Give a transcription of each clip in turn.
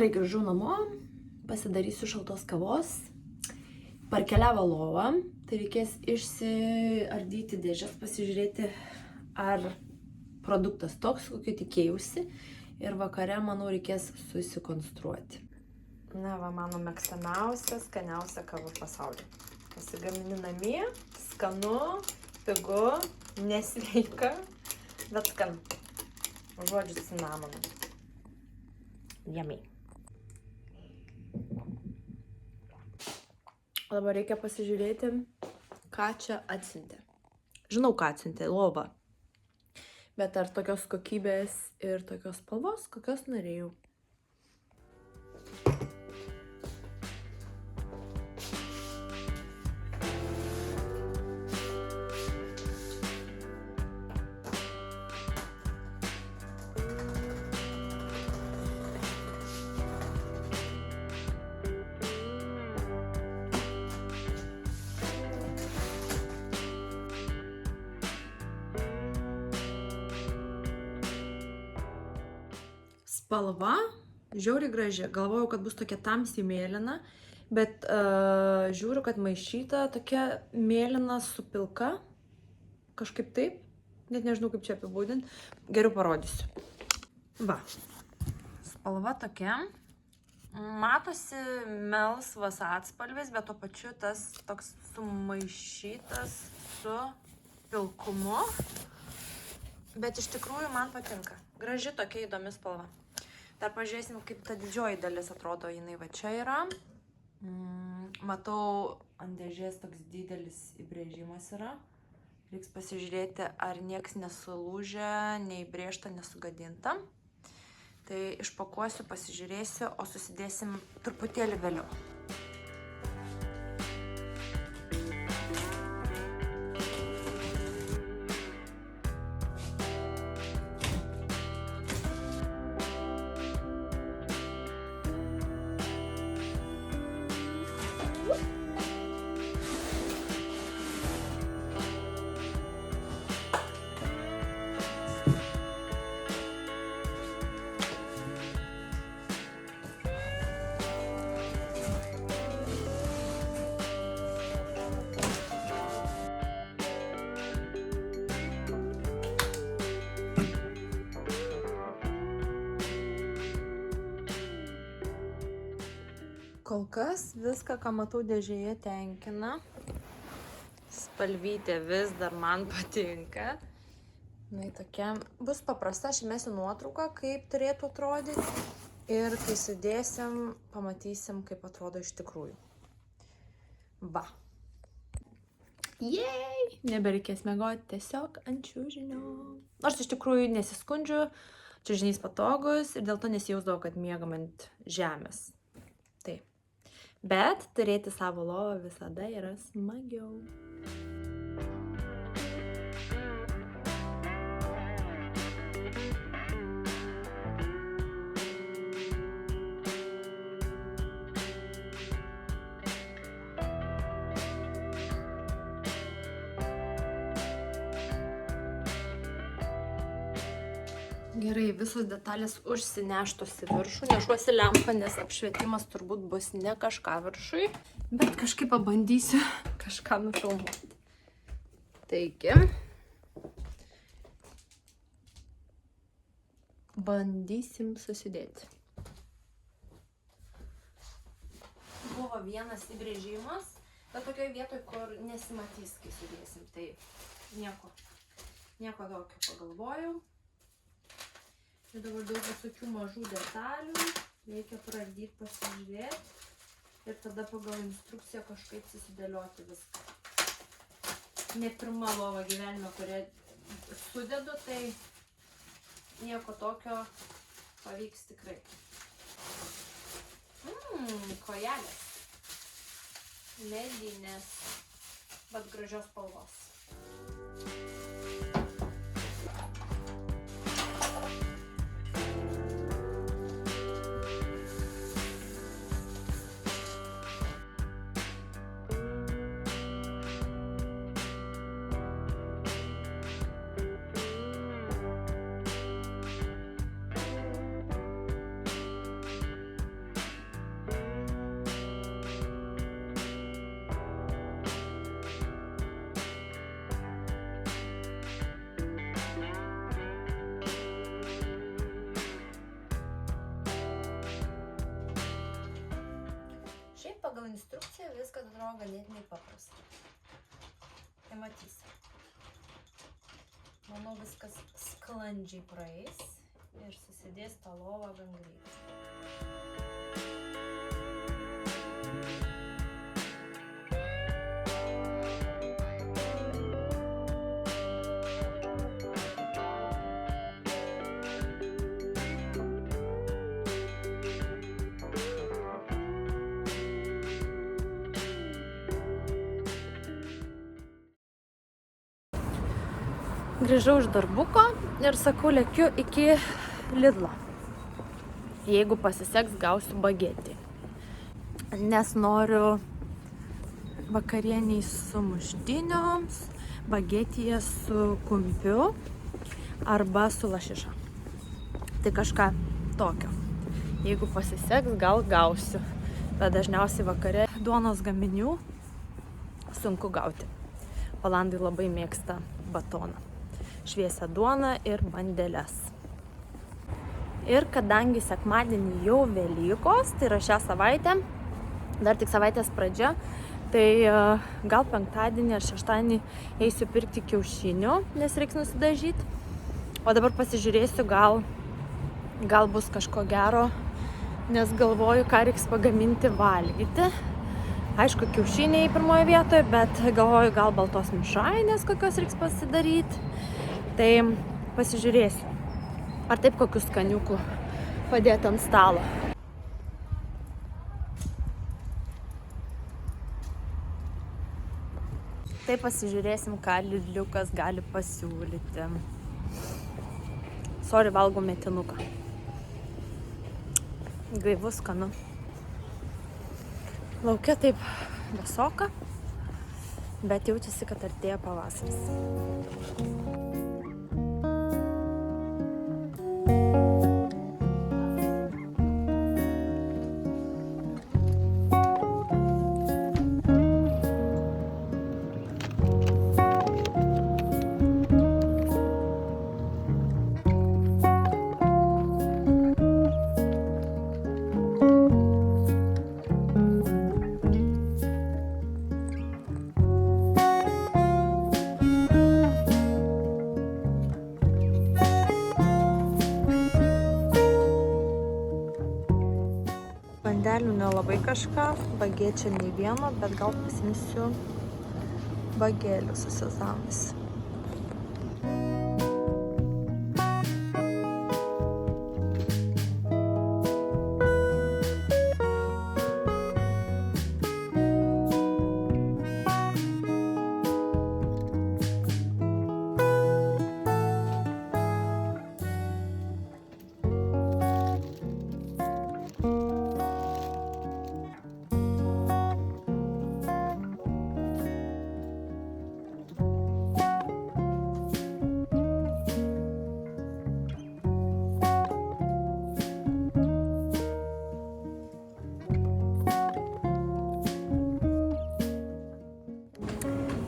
Gerai, grįžau namo, pasidarysiu šaltos kavos, parkeliavo lovą, tai reikės išsiardyti dėžes, pasižiūrėti, ar produktas toks, kokio tikėjausi, ir vakare, manau, reikės susikonstruoti. Na va, mano mėgstamiausia, skaniausia kava pasaulyje. Pasigamini namie, skanu, pigu, nesveika, bet skanu. Žodžiu cinamoną. Yummy. Dabar reikia pasižiūrėti, ką čia atsiuntė. Žinau, ką atsiuntė, lova. Bet ar tokios kokybės ir tokios spalvos, kokios norėjau. Spalva žiauriai graži. Galvojau, kad bus tokia tamsiai mėlyna, bet žiūriu, kad maišyta tokia mėlyna su pilka. Kažkaip taip. Net nežinau, kaip čia apibūdinti. Geriau parodysiu. Va. Spalva tokia. Matosi melsvas atspalvis, bet tuo pačiu tas toks sumaišytas su pilkumu. Bet iš tikrųjų man patinka. Graži tokia įdomi spalva. Dar pažiūrėsim, kaip ta didžioji dalis atrodo, jinai va čia yra. Matau, ant dėžės toks didelis įbrėžimas yra. Reiks pasižiūrėti, ar nieks nesulūžę, neįbrėžta, nesugadinta. Tai išpakuosiu, pasižiūrėsiu, o susidėsim truputėlį vėliau. Kol kas viską, ką matau dėžėje, tenkina. Spalvytė vis dar man patinka. Na, tokia bus paprasta, aš įmesiu nuotrauką, kaip turėtų atrodyti. Ir kai sudėsim, pamatysim, kaip atrodo iš tikrųjų. Va. Jej! Nebereikės miegoti tiesiog ant čiužinio. Nors iš tikrųjų nesiskundžiu, čiužinys patogus ir dėl to nesijausdavau, kad miegam ant žemės. Taip. Bet turėti savo lovą visada yra smagiau. Gerai, visos detalės užsineštos į viršų. Nešuosi lempą, nes apšvietimas turbūt bus ne kažką viršui. Bet kažkaip pabandysiu kažką nufilmuoti. Taigi. Bandysim susidėti. Buvo vienas įbrėžimas, bet tokioje vietoje, kur nesimatys, kai sudėsim. Tai nieko tokio pagalvojau. Ir dabar daug visokių mažų detalių, reikia pradėti pasižiūrėti ir tada pagal instrukciją kažkaip susidėlioti viską. Ne pirma lova gyvenime, kurią sudedu, tai nieko tokio pavyks tikrai. Kojelės. Medinės, bet gražios spalvos. pagal instrukciją viskas atrodo ganėtinai paprasta. Tai matysi. Manau, viskas sklandžiai praeis ir susidės tą lovą gan greitai. Grįžau iš darbuko ir sakau, lėkiu iki Lidlo. Jeigu pasiseks, gausiu bagetį. Nes noriu vakarieniai su muštinioms, bagetyje su kumpiu arba su lašiša. Tai kažką tokio. Jeigu pasiseks, gal gausiu. Bet dažniausiai vakare duonos gaminių sunku gauti. Olandai labai mėgsta batoną. Šviesią duoną ir bandeles. Ir kadangi sekmadienį jau Velykos, tai yra šią savaitę, dar tik savaitės pradžia, tai gal penktadienį ar šeštadienį eisiu pirkti kiaušinių, nes reiks nusidažyti. O dabar pasižiūrėsiu, gal bus kažko gero, nes galvoju, ką reiks pagaminti valgyti. Aišku, kiaušiniai pirmoje vietoje, bet galvoju, gal baltos mišrainės kokios reiks pasidaryti. Tai pasižiūrėsiu, ar taip kokius skaniukų padėti ant stalo. Tai pasižiūrėsim, ką Lidliukas gali pasiūlyti. Sorry, valgau metinuką. Gaivus, skanu. Lauke taip vėsoka, bet jaučiasi, kad artėja pavasaris. Bandelių nelabai kažką, bagėčio nei vieno, bet gal pasimsiu bagelių su sezamais.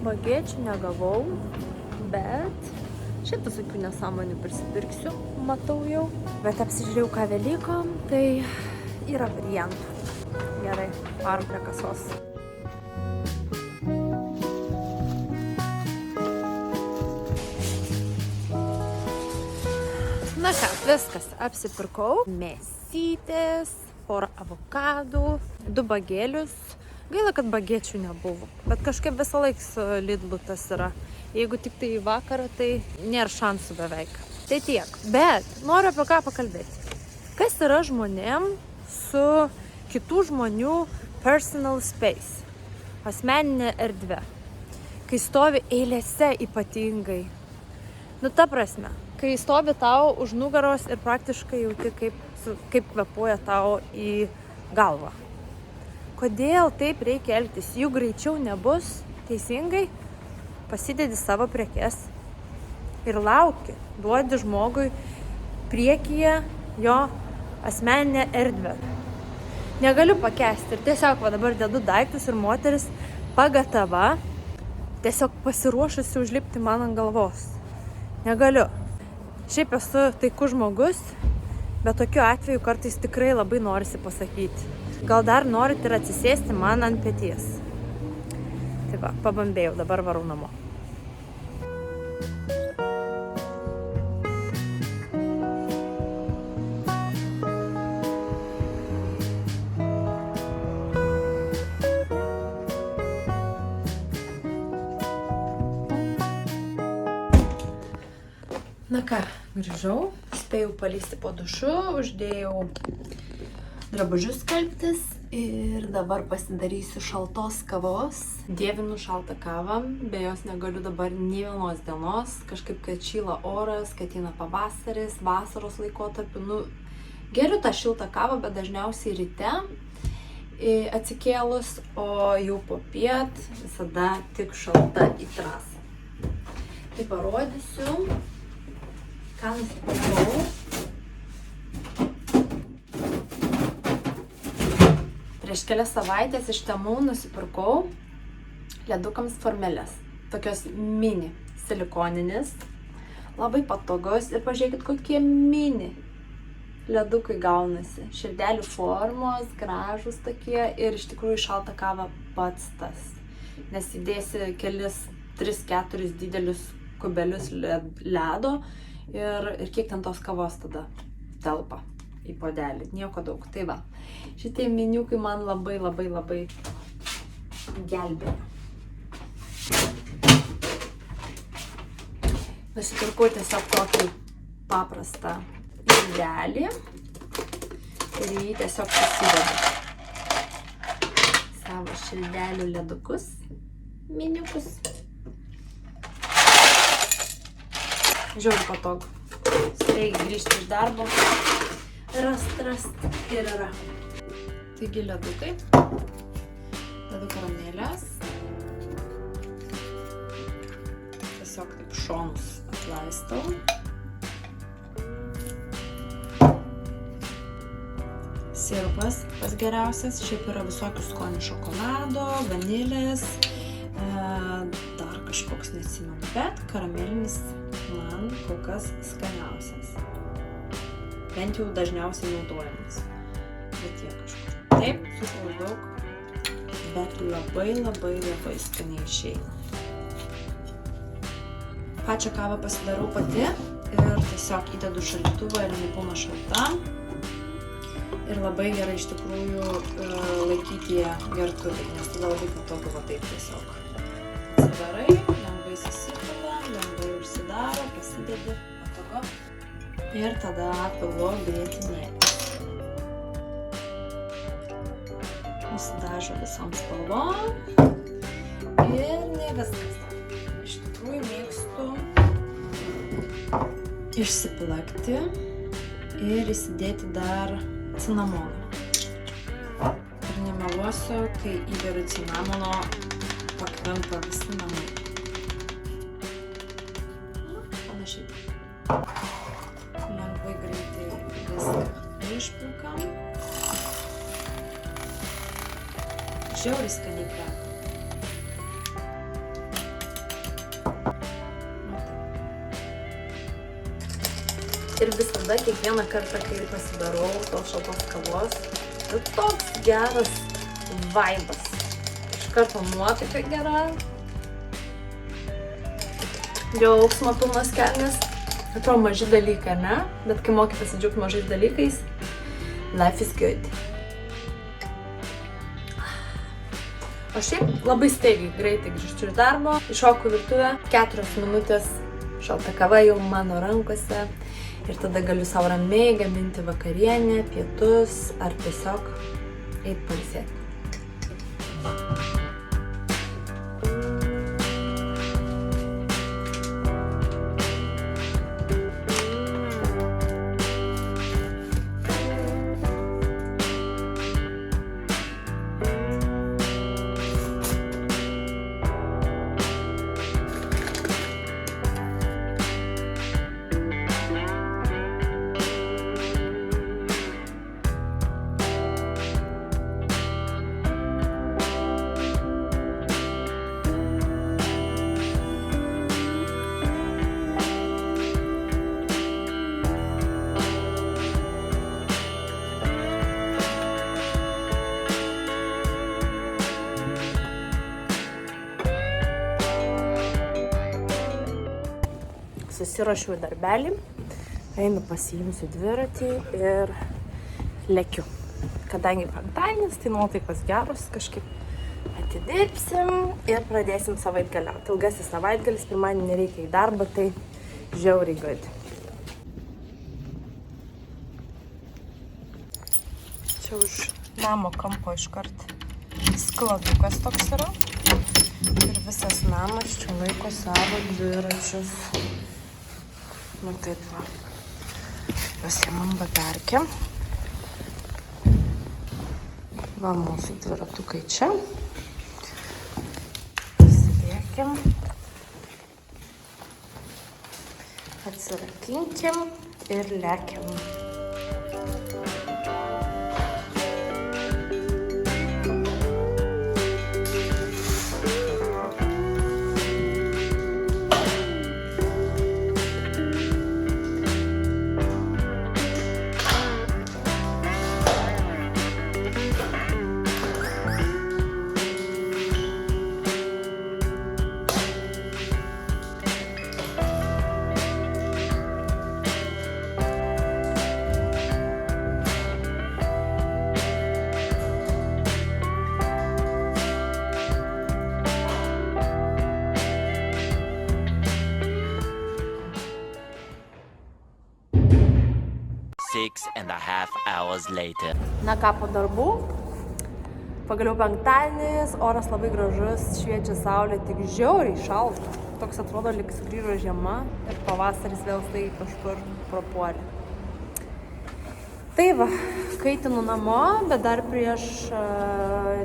Bagėčių negavau, bet šiaip visokių nesąmonių prisipirksiu, matau jau. Bet apsižiūrėjau, ką Velykom, tai yra variantų. Gerai, varom prie kasos. Na ką, viskas apsipirkau. Mėsytės, porą avokadų, 2 bagėlius. Gaila, kad bagėčių nebuvo, bet kažkaip visą laiką su Lidlu tas yra. Jeigu tik tai į vakarą, tai nėra šansų beveik. Tai tiek. Bet noriu apie ką pakalbėti. Kas yra žmonėm su kitų žmonių personal space, asmeninė erdvė, kai stovi eilėse ypatingai. Nu, ta prasme, kai stovi tau už nugaros ir praktiškai jauti, kaip kvėpuoja tau į galvą. Kodėl taip reikia elgtis? Jų greičiau nebus, teisingai, pasidedi savo prekes ir lauki, duodi žmogui priekyje jo asmeninę erdvę. Negaliu pakęsti ir tiesiog dabar dedu daiktus ir moteris pagatava, tiesiog pasiruošusi užlipti man ant galvos. Negaliu. Šiaip esu taikus žmogus, bet tokiu atveju kartais tikrai labai norisi pasakyti. Gal dar norit ir atsisėsti man ant peties. Tai va, pabambėjau, dabar varau namo. Na ką, grįžau, spėjau palysti po dušu, uždėjau drabužius skalbtis ir dabar pasidarysiu šaltos kavos. Dievinu šaltą kavą, be jos negaliu dabar nė vienos dienos, kažkaip kad šyla oras, kad ateina pavasaris, vasaros laikotarpiu. Geriu tą šiltą kavą, bet dažniausiai ryte atsikėlus, o jau popiet visada tik šalta į trasą. Tai parodysiu. Ką nusipirkau. Prieš kelias savaitės iš Temu nusipirkau ledukams formeles. Tokios mini silikoninis. Labai patogus. Ir pažiūrėkit, kokie mini ledukai gaunasi. Širdelių formos, gražus tokie. Ir iš tikrųjų šaltą kavą pats tas. Nes įdėsi kelis 3-4 didelius kubelius ledo. Ir kiek ten tos kavos tada telpa į puodelį. Nieko daug. Tai va, šitie miniukai man labai gelbėjo. Nusipirkau tiesiog tokį paprastą indelį ir jį tiesiog susidedu savo širdelių ledukus, miniukus. Žiauriai patogu. Staigiai grįžti iš darbo. Rast ir yra. Taigi ledukai. Ledų karamelės. Tiesiog taip šonus atlaistau. Sirupas pats geriausias. Šiaip yra visokių skonių šokolado, vanilės, dar kažkoks neatsimenu, bet karamelinis man kol kas skaniausias. Bent jau dažniausiai naudojamas. Bet jie kažkur. Taip, cukraus daug, bet labai skaniai išeina. Pačią kavą pasidarau pati ir tiesiog įdedu šaldytuvą ir jinai būna šalta. Ir labai gerai iš tikrųjų laikyti ją gertuvėj, nes tada labai patogu va taip tiesiog. Atsidarai, lengvai susipila, lengvai užsidaro, pasidedi, patogu. Ir tada pilu grietinėlę. Nusidažo visom spalvom. Ir ne viskas. Iš tikrųjų mėgstu išsiplakti ir įsidėti dar cinamoną. Ir nemeluosiu, kai įberiu cinamono, pakvimpa visi namai. Panašiai. Lengvai greitai viską išplakam. Žiauriai skaniai kvepia. Ir visada, kiekvieną kartą, kai pasidarau tos šaltos kavos, tai toks geras vaibas. Iš karto nuotaika gera. Džiaugsmo pilnas kelnes. Atrodo maži dalykai, ne? Bet kai moki pasidžiaugti mažais dalykais, life is good. O šiaip labai staigiai, greitai grįžtu iš darbo, iššoku virtuvę, 4 minutės, šalta kava jau mano rankose. Ir tada galiu savo ramiai gaminti vakarienę, pietus ar tiesiog eit pailsėti. Susirašiau darbelį, einu pasiimsiu dviratį ir lekiu. Kadangi penktadienis, tai nuotaikos geros, kažkaip atidirbsim ir pradėsim savaitgaliauti. Ilgasis savaitgalis, pirmadienį nereikia į darbą, tai žiauriai good. Čia už namo kampo iškart skladukas toks yra. Ir visas namas čia laiko savo dviračius. Nu taip va. Pasiimam batarkę. Va mūsų dviratukai čia. Pasidėkim. Atsirakinkim ir lekiam. hours later. Na ką, po darbų. Pagaliau penktadienis, oras labai gražus, šviečia saulė, tik žiauriai šalta. Toks atrodo, lyg sugrįžo žiema ir pavasaris vėl tai kažkur prapuolė. Tai va, kaitinu namo, bet dar prieš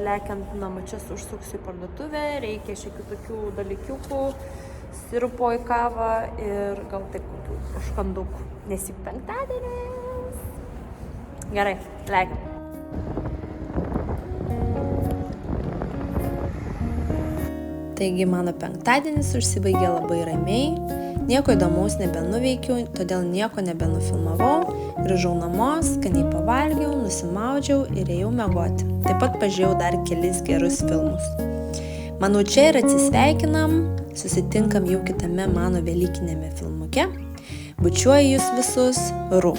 lekiant namučias užsuksiu į parduotuvę, reikia šiokių tokių dalykiukų, sirupo į kavą ir gal taip kokių užkandukų, nes juk penktadienis. Gerai, lekiam. Taigi mano penktadienis užsibaigė labai ramiai, nieko įdomaus nebenuveikiau, todėl nieko nebenufilmavau, grįžau namo, skaniai pavalgiau, nusimaudžiau ir ėjau miegoti. Taip pat pažiūrėjau dar kelis gerus filmus. Manau, čia ir atsisveikinam, susitinkam jau kitame mano velykinėme filmuke. Bučiuoju jūs visus, Ru.